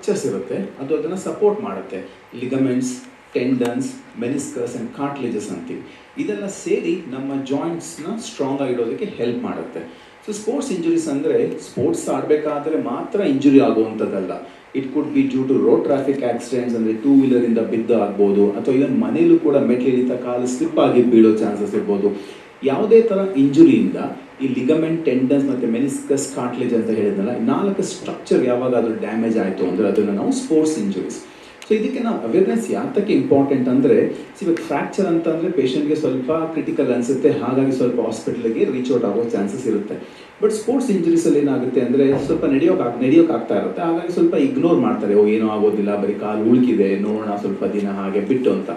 Structures ಇರುತ್ತೆ, ಅದು ಅದನ್ನು ಸಪೋರ್ಟ್ ಮಾಡುತ್ತೆ. Ligaments, tendons, meniscus and cartilages ಅಂತೀವಿ. ಇದೆಲ್ಲ ಸೇರಿ ನಮ್ಮ ಜಾಯಿಂಟ್ಸ್ನ ಸ್ಟ್ರಾಂಗ್ ಆಗಿಡೋದಕ್ಕೆ ಹೆಲ್ಪ್ ಮಾಡುತ್ತೆ. ಸೊ ಸ್ಪೋರ್ಟ್ಸ್ ಇಂಜುರೀಸ್ ಅಂದರೆ ಸ್ಪೋರ್ಟ್ಸ್ ಆಡಬೇಕಾದ್ರೆ ಮಾತ್ರ ಇಂಜುರಿ ಆಗುವಂಥದ್ದಲ್ಲ. It could be due to road traffic accidents, ಅಂದರೆ 2 ವೀಲರಿಂದ ಬಿದ್ದು ಆಗ್ಬೋದು, ಅಥವಾ ಇವನ್ ಮನೇಲೂ ಕೂಡ ಮೆಟ್ಲಿಳಿತ ಕಾಲು ಸ್ಲಿಪ್ ಆಗಿ ಬೀಳೋ ಚಾನ್ಸಸ್ ಇರ್ಬೋದು. ಯಾವುದೇ ಥರ ಇಂಜುರಿಯಿಂದ ಈ ಲಿಗಮೆಂಟ್, ಟೆಂಡನ್ಸ್ ಮತ್ತು ಮೆನಿಸ್ಕಸ್, ಕಾರ್ಟ್ಲೇಜ್ ಅಂತ ಹೇಳಿದ್ನಲ್ಲ, 4 ಸ್ಟ್ರಕ್ಚರ್ ಯಾವಾಗಾದರೂ ಡ್ಯಾಮೇಜ್ ಆಯಿತು ಅಂದರೆ ಅದನ್ನು ನಾವು ಸ್ಪೋರ್ಟ್ಸ್ ಇಂಜುರೀಸ್. ಸೊ ಇದಕ್ಕೆ ನಾವು ಅವೇರ್ನೆಸ್ ಯಾತಕ್ಕೆ ಇಂಪಾರ್ಟೆಂಟ್ ಅಂದರೆ, ಇವಾಗ ಫ್ರ್ಯಾಕ್ಚರ್ ಅಂತಂದರೆ ಪೇಷಂಟ್ಗೆ ಸ್ವಲ್ಪ ಕ್ರಿಟಿಕಲ್ ಅನಿಸುತ್ತೆ, ಹಾಗಾಗಿ ಸ್ವಲ್ಪ ಹಾಸ್ಪಿಟಲ್ಗೆ ರೀಚ್ ಔಟ್ ಆಗೋ ಚಾನ್ಸಸ್ ಇರುತ್ತೆ. ಬಟ್ ಸ್ಪೋರ್ಟ್ಸ್ ಇಂಜುರೀಸಲ್ಲಿ ಏನಾಗುತ್ತೆ ಅಂದರೆ ಸ್ವಲ್ಪ ನಡೆಯೋಕ್ಕಾಗ್ತಾ ಇರುತ್ತೆ, ಹಾಗಾಗಿ ಸ್ವಲ್ಪ ಇಗ್ನೋರ್ ಮಾಡ್ತಾರೆ. ಏನೂ ಆಗೋದಿಲ್ಲ, ಬರೀ ಕಾಲು ಉಳುಕಿದೆ, ನೋಡೋಣ ಸ್ವಲ್ಪ ದಿನ ಹಾಗೆ ಬಿಟ್ಟು ಅಂತ.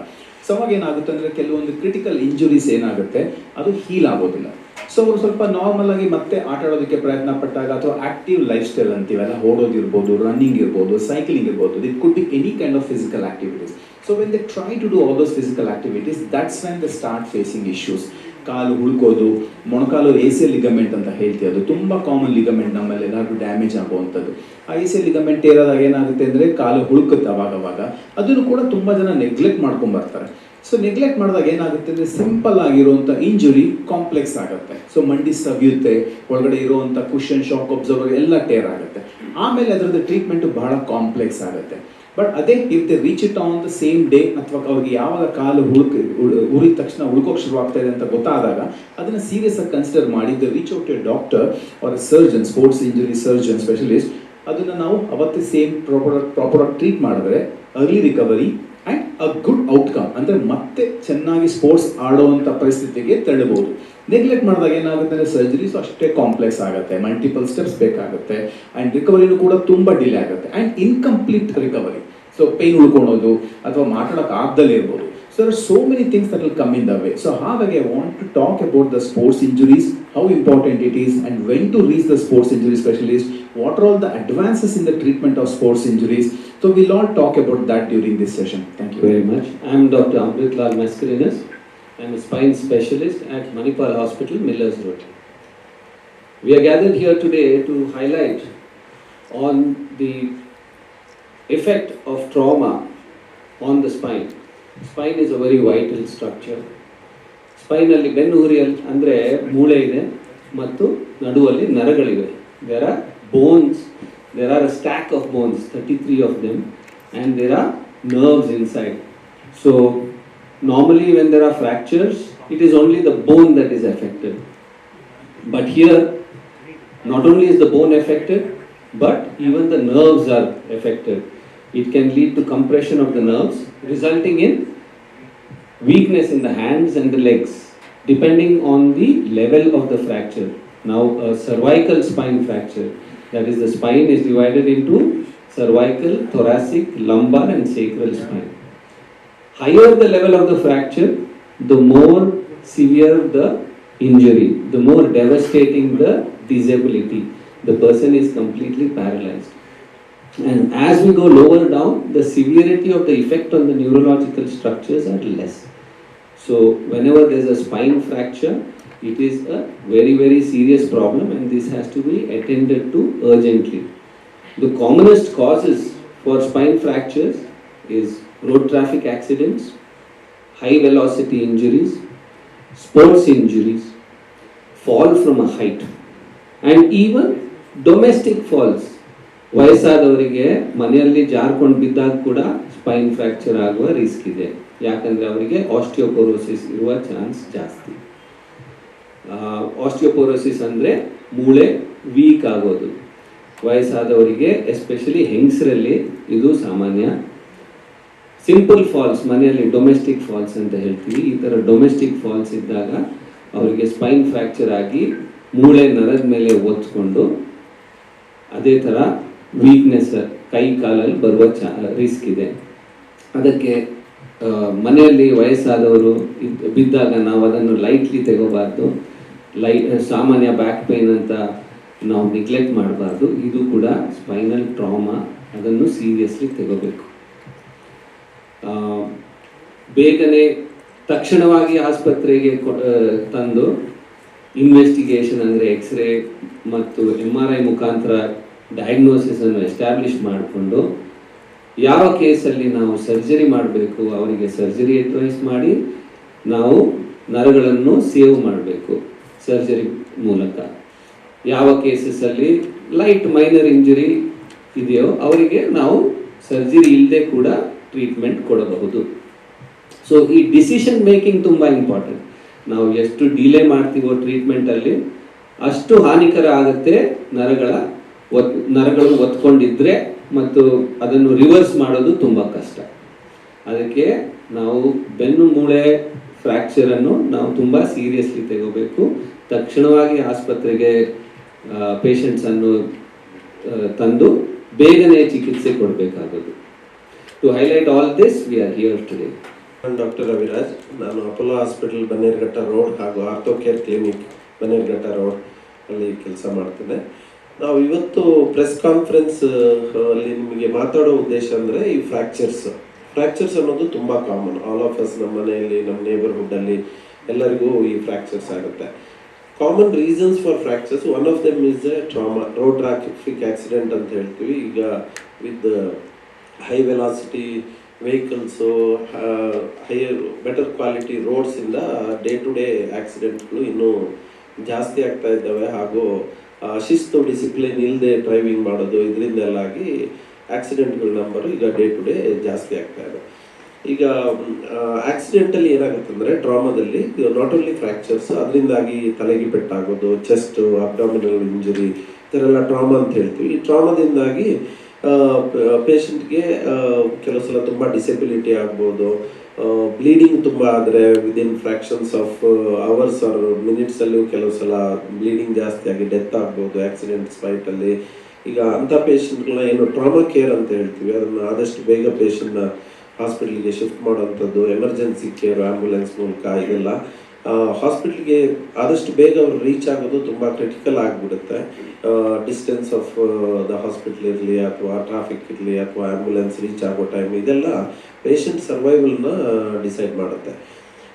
ಸೊ ಅವಾಗ ಏನಾಗುತ್ತೆ ಅಂದರೆ ಕೆಲವೊಂದು ಕ್ರಿಟಿಕಲ್ ಇಂಜುರೀಸ್ ಏನಾಗುತ್ತೆ ಅದು ಹೀಲ್ ಆಗೋದಿಲ್ಲ. ಸೊ ಅವರು ಸ್ವಲ್ಪ ನಾರ್ಮಲ್ ಆಗಿ ಮತ್ತೆ ಆಟ ಆಡೋದಕ್ಕೆ ಪ್ರಯತ್ನ ಪಟ್ಟಾಗ, ಅಥವಾ ಆಕ್ಟಿವ್ ಲೈಫ್ ಸ್ಟೈಲ್ ಅಂತೀವಲ್ಲ, ಓಡೋದಿರ್ಬೋದು, ರನ್ನಿಂಗ್ ಇರ್ಬೋದು, ಸೈಕ್ಲಿಂಗ್ ಇರ್ಬೋದು, it could be any kind of physical activities. So when they try to do all those physical activities, that's when they start facing issues. ಕಾಲು ಹುಳ್ಕೋದು, ಮೊಣಕಾಲು ACL ಲಿಗಮೆಂಟ್ ಅಂತ ಹೇಳ್ತೀವಿ, ಅದು ತುಂಬ ಕಾಮನ್ ಲಿಗಮೆಂಟ್ ನಮ್ಮಲ್ಲಿ ಏನಾದರೂ ಡ್ಯಾಮೇಜ್ ಆಗುವಂಥದ್ದು. ಆ ACL ಲಿಗಮೆಂಟ್ ಏರಾದಾಗ ಏನಾಗುತ್ತೆ ಅಂದರೆ ಕಾಲು ಹುಳುಕುತ್ತೆ ಅವಾಗವಾಗ. ಅದನ್ನು ಕೂಡ ತುಂಬ ಜನ ನೆಗ್ಲೆಕ್ಟ್ ಮಾಡ್ಕೊಂಡ್ಬರ್ತಾರೆ. ಸೊ ನೆಗ್ಲೆಕ್ಟ್ ಮಾಡಿದಾಗ ಏನಾಗುತ್ತೆ ಅಂದರೆ ಸಿಂಪಲ್ ಆಗಿರುವಂಥ ಇಂಜುರಿ ಕಾಂಪ್ಲೆಕ್ಸ್ ಆಗುತ್ತೆ. ಸೊ ಮಂಡಿ ಸವಿಯುತ್ತೆ, ಒಳಗಡೆ ಇರುವಂಥ ಕುಷನ್, ಶಾಕ್ ಅಬ್ಸರ್ವರ್ ಎಲ್ಲ ಟೇರ್ ಆಗುತ್ತೆ. ಆಮೇಲೆ ಅದರದ್ದು ಟ್ರೀಟ್ಮೆಂಟು ಬಹಳ ಕಾಂಪ್ಲೆಕ್ಸ್ ಆಗುತ್ತೆ. ಬಟ್ ಅದೇ if they reach it on the same day, ಅಥವಾ ಅವ್ರಿಗೆ ಯಾವಾಗ ಕಾಲು ಉರಿದ ತಕ್ಷಣ ಉಳ್ಕೋಕೆ ಶುರು ಆಗ್ತಾ ಇದೆ ಅಂತ ಗೊತ್ತಾದಾಗ ಅದನ್ನು ಸೀರಿಯಸ್ ಆಗಿ ಕನ್ಸಿಡರ್ ಮಾಡಿ the reach out a doctor or a surgeon, sports injury surgeon specialist. ಅದನ್ನು ನಾವು ಅವತ್ತೇ ಸೇಮ್ ಪ್ರಾಪರಾಗಿ ಟ್ರೀಟ್ ಮಾಡಿದ್ರೆ early recovery and a good outcome, ಅಂದರೆ ಮತ್ತೆ ಚೆನ್ನಾಗಿ ಸ್ಪೋರ್ಟ್ಸ್ ಆಡುವಂಥ ಪರಿಸ್ಥಿತಿಗೆ ತಳ್ಳಬಹುದು. ನೆಗ್ಲೆಕ್ಟ್ ಮಾಡಿದಾಗ ಏನಾಗುತ್ತೆ ಅಂದರೆ ಸರ್ಜರೀಸ್ ಅಷ್ಟೇ ಕಾಂಪ್ಲೆಕ್ಸ್ ಆಗುತ್ತೆ, ಮಲ್ಟಿಪಲ್ ಸ್ಟೆಪ್ಸ್ ಬೇಕಾಗುತ್ತೆ, ಆ್ಯಂಡ್ ರಿಕವರಿನೂ ಕೂಡ ತುಂಬ ಡಿಲೇ ಆಗುತ್ತೆ, and incomplete recovery. So pain ಉಳ್ಕೊಳೋದು ಅಥವಾ ಮಾತಾಡೋಕೆ ಆಗ್ದಲೇ ಇರ್ಬೋದು. So there are so many things that will come in the way. So ಹಾಗಾಗಿ I want to talk about the sports injuries, how important it is, and when to reach the sports injury specialist, what are all the advances in the treatment of sports injuries. So we'll all talk about that during this session. Thank you very much. I am Dr. Amritlal Mascarenhas. I am a spine specialist at Manipal Hospital, Millers Road. We are gathered here today to highlight on the effect of trauma on the spine. Spine is a very vital structure. Spine alli ಬೆನ್ನು ಹುರಿಯಲ್ಲಿ ಅಂದರೆ ಮೂಳೆ ಇದೆ ಮತ್ತು ನಡುವಲ್ಲಿ ನರಗಳಿವೆ. There are bones, there are a stack of bones, 33 of them, and there are nerves inside. So normally when there are fractures, it is only the bone that is affected. But here, not only is the bone affected, but even the nerves are affected. It can lead to compression of the nerves, resulting in weakness in the hands and the legs, depending on the level of the fracture. Now, a cervical spine fracture, that is, the spine is divided into cervical, thoracic, lumbar, and sacral spine. Higher the level of the fracture, the more severe the injury, the more devastating the disability. The person is completely paralyzed. And as we go lower down, the severity of the effect on the neurological structures are less. So whenever there is a spine fracture, it is a very, very serious problem, and this has to be attended to urgently. The commonest causes for spine fractures is road traffic accidents, high velocity injuries, sports injuries, fall from a height, and even domestic falls. ವಯಸ್ಸಾದವರಿಗೆ ಮನೆಯಲ್ಲಿ ಜಾರ್ಕೊಂಡು ಬಿದ್ದಾಗ ಕೂಡ Spain fracture ಆಗುವ risk ಇದೆ, ಯಾಕಂದರೆ ಅವರಿಗೆ osteoporosis ಇರುವ chance ಜಾಸ್ತಿ. ಆಸ್ಟಿಯೋಪೊರೋಸಿಸ್ ಅಂದರೆ ಮೂಳೆ ವೀಕ್ ಆಗೋದು. ವಯಸ್ಸಾದವರಿಗೆ ಎಸ್ಪೆಷಲಿ ಹೆಂಗಸರಲ್ಲಿ ಇದು ಸಾಮಾನ್ಯ. ಸಿಂಪಲ್ ಫಾಲ್ಸ್, ಮನೆಯಲ್ಲಿ ಡೊಮೆಸ್ಟಿಕ್ ಫಾಲ್ಸ್ ಅಂತ ಹೇಳ್ತೀವಿ, ಈ ಥರ ಡೊಮೆಸ್ಟಿಕ್ ಫಾಲ್ಸ್ ಇದ್ದಾಗ ಅವರಿಗೆ ಸ್ಪೈನ್ ಫ್ರ್ಯಾಕ್ಚರ್ ಆಗಿ ಮೂಳೆ ನರದ ಮೇಲೆ ಒತ್ಕೊಂಡು ಅದೇ ಥರ ವೀಕ್ನೆಸ್ ಕೈ ಕಾಲಲ್ಲಿ ಬರುವ ರಿಸ್ಕ್ ಇದೆ. ಅದಕ್ಕೆ ಮನೆಯಲ್ಲಿ ವಯಸ್ಸಾದವರು ಬಿದ್ದಾಗ ನಾವು ಅದನ್ನು ಲೈಟ್ಲಿ ತೆಗೋಬಾರ್ದು. ಸಾಮಾನ್ಯ ಬ್ಯಾಕ್ ಪೇನ್ ಅಂತ ನಾವು ನೆಗ್ಲೆಕ್ಟ್ ಮಾಡಬಾರ್ದು. ಇದು ಕೂಡ ಸ್ಪೈನಲ್ ಟ್ರಾಮಾ, ಅದನ್ನು ಸೀರಿಯಸ್ಲಿ ತೆಗೋಬೇಕು. ಬೇಗನೆ ತಕ್ಷಣವಾಗಿ ಆಸ್ಪತ್ರೆಗೆ ತಂದು ಇನ್ವೆಸ್ಟಿಗೇಷನ್ ಅಂದರೆ ಎಕ್ಸ್ರೇ ಮತ್ತು MRI ಮುಖಾಂತರ ಡಯಾಗ್ನೋಸಿಸ್ ಅನ್ನು ಎಸ್ಟಾಬ್ಲಿಷ್ ಮಾಡಿಕೊಂಡು ಯಾವ ಕೇಸಲ್ಲಿ ನಾವು ಸರ್ಜರಿ ಮಾಡಬೇಕು ಅವರಿಗೆ ಸರ್ಜರಿ ಅಡ್ವೈಸ್ ಮಾಡಿ ನಾವು ನರಗಳನ್ನು ಸೇವ್ ಮಾಡಬೇಕು ಸರ್ಜರಿ ಮೂಲಕ. ಯಾವ ಕೇಸಸ್ಸಲ್ಲಿ ಲೈಟ್ ಮೈನರ್ ಇಂಜುರಿ ಇದೆಯೋ ಅವರಿಗೆ ನಾವು ಸರ್ಜರಿ ಇಲ್ಲದೆ ಕೂಡ ಟ್ರೀಟ್ಮೆಂಟ್ ಕೊಡಬಹುದು. ಸೊ ಈ ಡಿಸಿಷನ್ ಮೇಕಿಂಗ್ ತುಂಬ ಇಂಪಾರ್ಟೆಂಟ್. ನಾವು ಎಷ್ಟು ಡಿಲೇ ಮಾಡ್ತೀವೋ ಟ್ರೀಟ್ಮೆಂಟಲ್ಲಿ ಅಷ್ಟು ಹಾನಿಕರ ಆಗುತ್ತೆ. ನರಗಳು ಒತ್ಕೊಂಡಿದ್ರೆ ಮತ್ತು ಅದನ್ನು ರಿವರ್ಸ್ ಮಾಡೋದು ತುಂಬ ಕಷ್ಟ. ಅದಕ್ಕೆ ನಾವು ಬೆನ್ನು ಮೂಳೆ ಫ್ರ್ಯಾಕ್ಚರನ್ನು ನಾವು ತುಂಬ ಸೀರಿಯಸ್ಲಿ ತಗೋಬೇಕು. ತಕ್ಷಣವಾಗಿ ಆಸ್ಪತ್ರೆಗೆ ಪೇಷಂಟ್ಸನ್ನು ತಂದು ಬೇಗನೆ ಚಿಕಿತ್ಸೆ ಕೊಡಬೇಕಾಗೋದು. To highlight all this we are here today. Doctor Raviraj, ನಾನು ಅಪೋಲೋ ಹಾಸ್ಪಿಟಲ್ ಬನ್ನೇರುಘಟ್ಟ ರೋಡ್ ಹಾಗೂ ortho care clinic Bannerghatta road ಅಲ್ಲಿ ಕೆಲಸ ಮಾಡ್ತೇನೆ. ನಾವು ಇವತ್ತು ಪ್ರೆಸ್ ಕಾನ್ಫರೆನ್ಸ್ ಅಲ್ಲಿ ನಿಮಗೆ ಮಾತಾಡೋ ಉದ್ದೇಶ ಅಂದರೆ ಈ ಫ್ರ್ಯಾಕ್ಚರ್ಸ್ ಅನ್ನೋದು ತುಂಬ ಕಾಮನ್. ಆಲ್ ಆಫ್ ಅಸ್ ನಮ್ಮ ಮನೆಯಲ್ಲಿ, ನಮ್ಮ ನೇಬರ್ಹುಡ್ ಅಲ್ಲಿ ಎಲ್ಲರಿಗೂ ಈ ಫ್ರ್ಯಾಕ್ಚರ್ಸ್ ಆಗುತ್ತೆ. Common reasons for fractures, one of them is trauma, road traffic accident ಅಂತ ಹೇಳ್ತೀವಿ. ಈಗ with high velocity vehicles, higher better quality ರೋಡ್ಸಿಂದ ಡೇ ಟು ಡೇ ಆಕ್ಸಿಡೆಂಟ್ಗಳು ಇನ್ನೂ ಜಾಸ್ತಿ ಆಗ್ತಾ ಇದ್ದಾವೆ. ಹಾಗೂ ಶಿಸ್ತು ಡಿಸಿಪ್ಲಿನ್ ಇಲ್ಲದೆ ಡ್ರೈವಿಂಗ್ ಮಾಡೋದು, ಇದರಿಂದೆಲ್ಲಾಗಿ ಆಕ್ಸಿಡೆಂಟ್ಗಳ ನಂಬರು ಈಗ ಡೇ ಟು ಡೇ ಜಾಸ್ತಿ ಆಗ್ತಾ ಇದೆ. ಈಗ ಆಕ್ಸಿಡೆಂಟಲ್ಲಿ ಏನಾಗುತ್ತೆ ಅಂದರೆ ಟ್ರಾಮಾದಲ್ಲಿ ನಾಟ್ ಓನ್ಲಿ ಫ್ರ್ಯಾಕ್ಚರ್ಸ್, ಅದರಿಂದಾಗಿ ತಲೆಗೆ ಪೆಟ್ಟಾಗೋದು, ಚೆಸ್ಟ್, ಅಬ್ಡಾಮಿನಲ್ ಇಂಜುರಿ, ಈ ಥರ ಎಲ್ಲ ಟ್ರಾಮಾ ಅಂತ ಹೇಳ್ತೀವಿ. ಈ ಟ್ರಾಮಾದಿಂದಾಗಿ ಪೇಷಂಟ್ಗೆ ಕೆಲವು ಸಲ ತುಂಬ ಡಿಸೆಬಿಲಿಟಿ ಆಗ್ಬೋದು. ಬ್ಲೀಡಿಂಗ್ ತುಂಬ ಆದರೆ within fractions of hours or ಮಿನಿಟ್ಸಲ್ಲೂ ಕೆಲವು ಸಲ ಬ್ಲೀಡಿಂಗ್ ಜಾಸ್ತಿ ಆಗಿ ಡೆತ್ ಆಗ್ಬೋದು ಆಕ್ಸಿಡೆಂಟ್ ಸ್ಪೈಟಲ್ಲಿ. ಈಗ ಅಂಥ ಪೇಷಂಟ್ಗಳನ್ನ ಏನು ಟ್ರಾಮಾ ಕೇರ್ ಅಂತ ಹೇಳ್ತೀವಿ, ಅದನ್ನು ಆದಷ್ಟು ಬೇಗ ಪೇಷಂಟ್ನ ಹಾಸ್ಪಿಟ್ಲಿಗೆ ಶಿಫ್ಟ್ ಮಾಡೋವಂಥದ್ದು, ಎಮರ್ಜೆನ್ಸಿ ಕೇರ್ ಆ್ಯಂಬುಲೆನ್ಸ್ ಮೂಲಕ ಇದೆಲ್ಲ ಹಾಸ್ಪಿಟ್ಲಿಗೆ ಆದಷ್ಟು ಬೇಗ ಅವರು ರೀಚ್ ಆಗೋದು ತುಂಬ ಕ್ರಿಟಿಕಲ್ ಆಗಿಬಿಡುತ್ತೆ. ಡಿಸ್ಟೆನ್ಸ್ ಆಫ್ ದ ಹಾಸ್ಪಿಟ್ಲ್ ಇರಲಿ ಅಥವಾ ಟ್ರಾಫಿಕ್ ಇರಲಿ ಅಥವಾ ಆ್ಯಂಬುಲೆನ್ಸ್ ರೀಚ್ ಆಗೋ ಟೈಮ್, ಇದೆಲ್ಲ ಪೇಷಂಟ್ ಸರ್ವೈವಲ್ನ ಡಿಸೈಡ್ ಮಾಡುತ್ತೆ.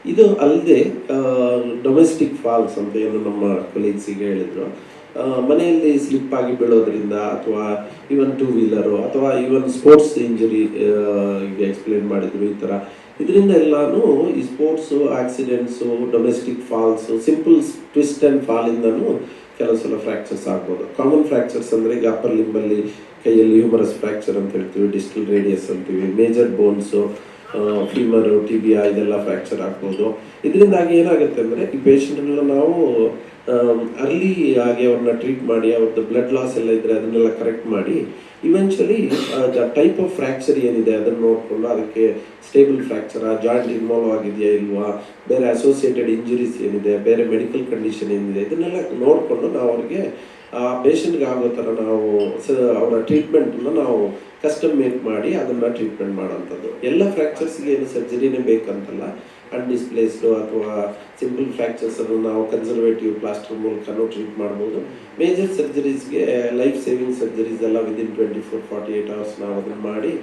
ಇದು ಅಲ್ಲದೆ ಡೊಮೆಸ್ಟಿಕ್ ಫಾಲ್ಸ್ ಅಂತ ಏನು ನಮ್ಮ ಕೊಲೀಗ್ಸಿಗೆ ಹೇಳಿದ್ರು, ಮನೆಯಲ್ಲಿ ಸ್ಲಿಪ್ ಆಗಿ ಬೀಳೋದ್ರಿಂದ ಅಥವಾ ಈವನ್ ಟೂ ವೀಲರು ಅಥವಾ ಈವನ್ ಸ್ಪೋರ್ಟ್ಸ್ ಇಂಜುರಿ ಈಗ ಎಕ್ಸ್ಪ್ಲೇನ್ ಮಾಡಿದ್ರು, ಈ ಥರ ಇದರಿಂದ ಎಲ್ಲಾನು ಈ sports, accidents, domestic falls, simple twist and ಫಾಲಿಂದನೂ ಕೆಲವು ಸಲ ಫ್ರ್ಯಾಕ್ಚರ್ಸ್ ಆಗ್ಬೋದು. ಕಾಮನ್ ಫ್ರ್ಯಾಕ್ಚರ್ಸ್ ಅಂದರೆ ಈಗ ಅಪ್ಪರ್ ಲಿಂಬಲ್ಲಿ, ಕೈಯಲ್ಲಿ ಹ್ಯೂಮರಸ್ ಫ್ರ್ಯಾಕ್ಚರ್ ಅಂತ ಹೇಳ್ತೀವಿ, ಡಿಸ್ಟಲ್ ರೇಡಿಯಸ್ ಅಂತೀವಿ, ಮೇಜರ್ ಬೋನ್ಸು, ಫೀಮರು, ಟಿಬಿಯಾ ಇದೆಲ್ಲ ಫ್ರ್ಯಾಕ್ಚರ್ ಆಗ್ಬೋದು. ಇದರಿಂದಾಗಿ ಏನಾಗುತ್ತೆ ಅಂದರೆ ಈ ಪೇಷಂಟ್ಗಳನ್ನ ನಾವು ಅರ್ಲಿ ಆಗಿ ಅವ್ರನ್ನ ಟ್ರೀಟ್ ಮಾಡಿ ಅವ್ರದ್ದು ಬ್ಲಡ್ ಲಾಸ್ ಎಲ್ಲ ಇದ್ದರೆ ಅದನ್ನೆಲ್ಲ ಕರೆಕ್ಟ್ ಮಾಡಿ ಇವೆನ್ಚುಲಿ ಟೈಪ್ ಆಫ್ ಫ್ರ್ಯಾಕ್ಚರ್ ಏನಿದೆ ಅದನ್ನು ನೋಡಿಕೊಂಡು ಅದಕ್ಕೆ ಸ್ಟೇಬಲ್ ಫ್ರ್ಯಾಕ್ಚರಾ, ಜಾಯಿಂಟ್ ಇನ್ವಾಲ್ವ್ ಆಗಿದೆಯಾ ಇಲ್ವಾ, ಬೇರೆ ಅಸೋಸಿಯೇಟೆಡ್ ಇಂಜುರೀಸ್ ಏನಿದೆ, ಬೇರೆ ಮೆಡಿಕಲ್ ಕಂಡೀಷನ್ ಏನಿದೆ, ಇದನ್ನೆಲ್ಲ ನೋಡಿಕೊಂಡು ನಾವು ಅವ್ರಿಗೆ ಆ ಪೇಷಂಟ್ಗೆ ಆಗೋ ಥರ ನಾವು ಅವರ ಟ್ರೀಟ್ಮೆಂಟನ್ನು ನಾವು ಕಸ್ಟಮ್ ಮೇಕ್ ಮಾಡಿ ಅದನ್ನು ಟ್ರೀಟ್ಮೆಂಟ್ ಮಾಡೋವಂಥದ್ದು. ಎಲ್ಲ ಫ್ರ್ಯಾಕ್ಚರ್ಸ್ಗೆ ಏನು ಸರ್ಜರಿನೇ ಬೇಕಂತಲ್ಲ, ಅನ್ಡಿಸ್ಪ್ಲೇಸ್ಡು ಅಥವಾ ಸಿಂಪಲ್ ಫ್ರ್ಯಾಕ್ಚರ್ಸನ್ನು ನಾವು ಕನ್ಸರ್ವೇಟಿವ್ ಪ್ಲಾಸ್ಟರ್ ಮೂಲಕನೂ ಟ್ರೀಟ್ ಮಾಡ್ಬೋದು. ಮೇಜರ್ ಸರ್ಜರೀಸ್ಗೆ ಲೈಫ್ ಸೇವಿಂಗ್ ಸರ್ಜರೀಸ್ ಎಲ್ಲ ವಿದಿನ್ 24-48 ಅವರ್ಸ್ ನಾವು ಅದನ್ನು ಮಾಡಿ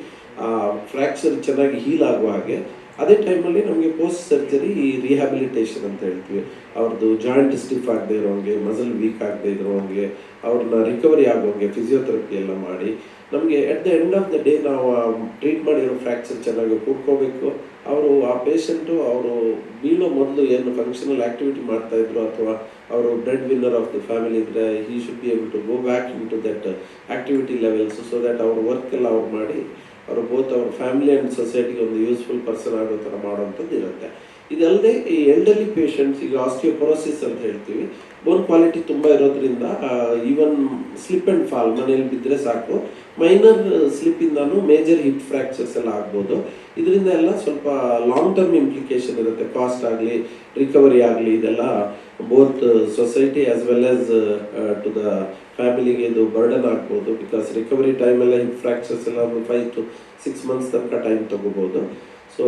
ಆ ಫ್ರ್ಯಾಕ್ಚರ್ ಚೆನ್ನಾಗಿ ಹೀಲ್ ಆಗುವ ಹಾಗೆ, ಅದೇ ಟೈಮಲ್ಲಿ ನಮಗೆ ಪೋಸ್ಟ್ ಸರ್ಜರಿ ರಿಹ್ಯಾಬಿಲಿಟೇಷನ್ ಅಂತ ಹೇಳ್ತೀವಿ. ಅವ್ರದ್ದು ಜಾಯಿಂಟ್ ಸ್ಟಿಫ್ ಆಗದೆ ಇರೋಂಗೆ, ಮಸಲ್ ವೀಕ್ ಆಗದೆ ಇರೋಂಗೆ, ಅವ್ರನ್ನ ರಿಕವರಿ ಆಗೋಂಗೆ ಫಿಸಿಯೋಥೆರಪಿ ಎಲ್ಲ ಮಾಡಿ ನಮಗೆ at the end of the day ನಾವು ಟ್ರೀಟ್ ಮಾಡಿರೋ ಫ್ರ್ಯಾಕ್ಚರ್ ಚೆನ್ನಾಗಿ ಕೂಡ್ಕೋಬೇಕು. ಆ ಪೇಷಂಟು ಅವರು ಬೀಳೋ ಮೊದಲು ಏನು ಫಂಕ್ಷನಲ್ ಆ್ಯಕ್ಟಿವಿಟಿ ಮಾಡ್ತಾಯಿದ್ರು ಅಥವಾ ಅವರು breadwinner of the family ಇದ್ದರೆ he should be able to go back into that activity levels, so that ಅವ್ರ ವರ್ಕ್ ಎಲ್ಲ ಅವ್ರು ಮಾಡಿ ಅವರು ಬೋತ್ ಅವ್ರ ಫ್ಯಾಮಿಲಿ ಆ್ಯಂಡ್ ಸೊಸೈಟಿಗೆ ಒಂದು ಯೂಸ್ಫುಲ್ ಪರ್ಸನ್ ಆಗೋ ಥರ ಮಾಡೋವಂಥದ್ದು ಇರುತ್ತೆ. ಇದಲ್ಲದೆ ಈ ಎಲ್ಡರ್ಲಿ ಪೇಷಂಟ್ಸ್, ಈಗ ಆಸ್ಟಿಯೋಪೊರೋಸಿಸ್ ಅಂತ ಹೇಳ್ತೀವಿ, ಬೋನ್ ಕ್ವಾಲಿಟಿ ತುಂಬ ಇರೋದ್ರಿಂದ ಈವನ್ ಸ್ಲಿಪ್ ಆ್ಯಂಡ್ ಫಾಲ್, ಮನೇಲಿ ಬಿದ್ದರೆ ಸಾಕು, ಮೈನರ್ ಸ್ಲಿಪ್ಪಿಂದನೂ ಮೇಜರ್ ಹಿಪ್ ಫ್ರ್ಯಾಕ್ಚರ್ಸ್ ಎಲ್ಲ ಆಗ್ಬೋದು. ಇದರಿಂದ ಎಲ್ಲ ಸ್ವಲ್ಪ ಲಾಂಗ್ ಟರ್ಮ್ ಇಂಪ್ಲಿಕೇಶನ್ ಇರುತ್ತೆ. ಕಾಸ್ಟ್ ಆಗಲಿ, ರಿಕವರಿ ಆಗಲಿ, ಇದೆಲ್ಲ both society as well as to the ಫ್ಯಾಮಿಲಿಗೆ ಇದು ಬರ್ಡನ್ ಆಗ್ಬೋದು. ಬಿಕಾಸ್ ರಿಕವರಿ ಟೈಮೆಲ್ಲ ಹಿಪ್ ಫ್ರ್ಯಾಕ್ಚರ್ಸ್ ಎಲ್ಲ ಒಂದು 5 to 6 months ತನಕ ಟೈಮ್ ತೊಗೋಬೋದು. ಸೊ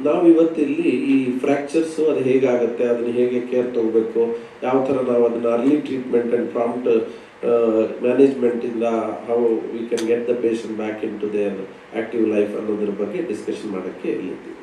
ನಾವು ಇವತ್ತಿಲ್ಲಿ ಈ ಫ್ರ್ಯಾಕ್ಚರ್ಸು ಅದು ಹೇಗಾಗುತ್ತೆ, ಅದನ್ನು ಹೇಗೆ ಕೇರ್ ತೊಗೋಬೇಕು, ಯಾವ ಥರ ನಾವು ಅದನ್ನು ಅರ್ಲಿ ಟ್ರೀಟ್ಮೆಂಟ್ ಆ್ಯಂಡ್ ಪ್ರಾಂಪ್ಟ್ ಮ್ಯಾನೇಜ್ಮೆಂಟಿಂದ how we can get the patient back into their active life ಅನ್ನೋದ್ರ ಬಗ್ಗೆ ಡಿಸ್ಕಷನ್ ಮಾಡೋಕ್ಕೆ ಇಲ್ಲಿದ್ದೀವಿ.